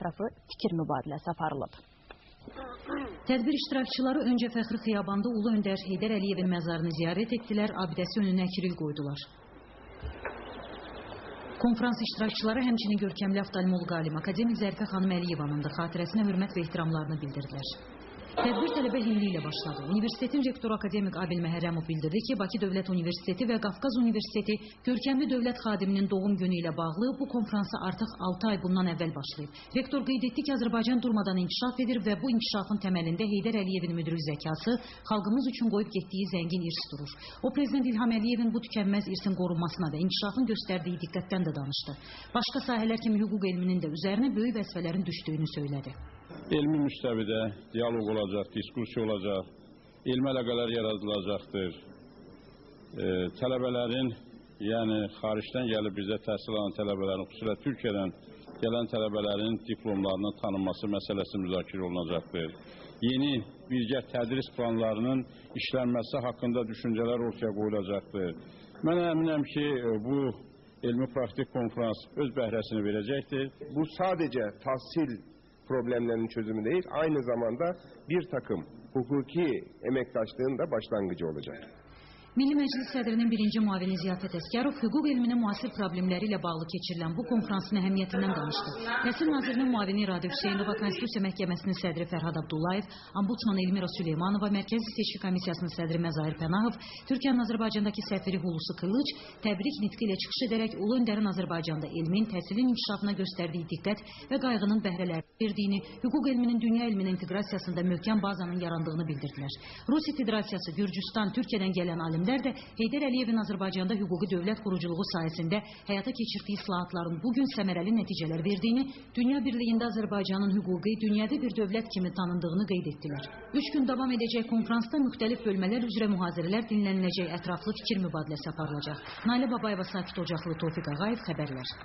ətraflı fikir mübadiləsi aparılıb. Tədbir iştirakçıları öncə Fəxri Xiyabanda Ulu Öndər Heydər Əliyevin məzarını ziyarət etdilər, abidəsi önünə kiril qoydular. Konferans iştirakçıları həmçinin görkəmli oftalmoloq alim akademik Zərifə xanım Əliyevanın da xatirəsinə hörmət və ehtiramlarını bildirdilər. Tədbir tələbə himni ilə başladı. Universitetin rektoru akademik Abil Məhərrəmov bildirdi ki, Bakı Dövlət Universiteti və Qafqaz Universiteti görkəmli dövlət xadiminin doğum günü ilə bağlı bu konferansa artıq 6 ay bundan əvvəl başlayıb. Rektor qeyd etdi ki, Azərbaycan durmadan inkişaf edir və bu inkişafın təməlində Heydər Əliyevin müdrik zəkası xalqımız üçün qoyub getdiyi zəngin irs durur. O, Prezident İlham Əliyevin bu tükənməz irsin qorunmasına və inkişafın göstərdiyi diqqətdən də danışdı. Başqa sahələr kimi hüquq elminin də üzərinə böyük vəzifələrin düşdüyünü söylədi. Elmi müstəvidə diyaloq olacaq, diskursiya olacaq, elmi əlaqələr yaradılacaqdır. Tələbələrin, yəni xaricdən gəlib bizə təhsil alan tələbələrin, xüsusilə Türkiyədən gələn tələbələrin diplomlarının tanınması məsələsi müzakirə olunacaqdır. Yeni birgə tədris planlarının işlənməsi haqqında düşüncələr ortaya qoyulacaqdır. Mən əminəm ki, bu elmi praktik konferans öz bəhrəsini verəcəkdir. Bu sadəcə tahsil problemlerinin çözümü değil, aynı zamanda bir takım hukuki emektaşlığın da başlangıcı olacak. Milli Məclis sədrinin birinci müavini Ziyafət Əsgərov hüquq elminin müasir problemləri ilə bağlı keçirilən bu konferansın əhəmiyyətindən danışdı. Təhsil Nazirinin müavini İradə Hüseynova, Konstitusiya Məhkəməsinin sədri Fərhad Abdullayev, Ombudsman Elmira Süleymanova, Mərkəzi Seçki Komissiyasının sədri Məzahir Pənahov, Türkiyənin Azərbaycandakı səfiri Hulusi Qılıç təbrik nitqi ilə çıxış edərək Ulu Öndərin Azərbaycanda elmin, təhsilin inkişafına göstərdiyi diqqət və qayğının bəhrələrini verdiyini, hüquq elminin dünya elminin inteqrasiyasında möhkəm bazanın yarandığını bildirdilər. Rusiya Federasiyası, Gürcüstan, Türkiyədən gələn alimlər də Heydər Əliyevin Azərbaycanda hüquqi dövlət quruculuğu sayəsində həyata keçirdiyi islahatların bugün səmərəli nəticələr verdiyini, dünya birliyində Azərbaycanın hüquqi dünyada bir dövlət kimi tanındığını qeyd etdilər. 3 gün davam edəcək konferansda müxtəlif bölmələr üzrə mühazirələr dinləniləcək, ətraflı fikir mübadiləsi aparılacaq. Nailə Babayeva, Sakit Ocaqlı, Tofiq Ağayev, xəbərlər.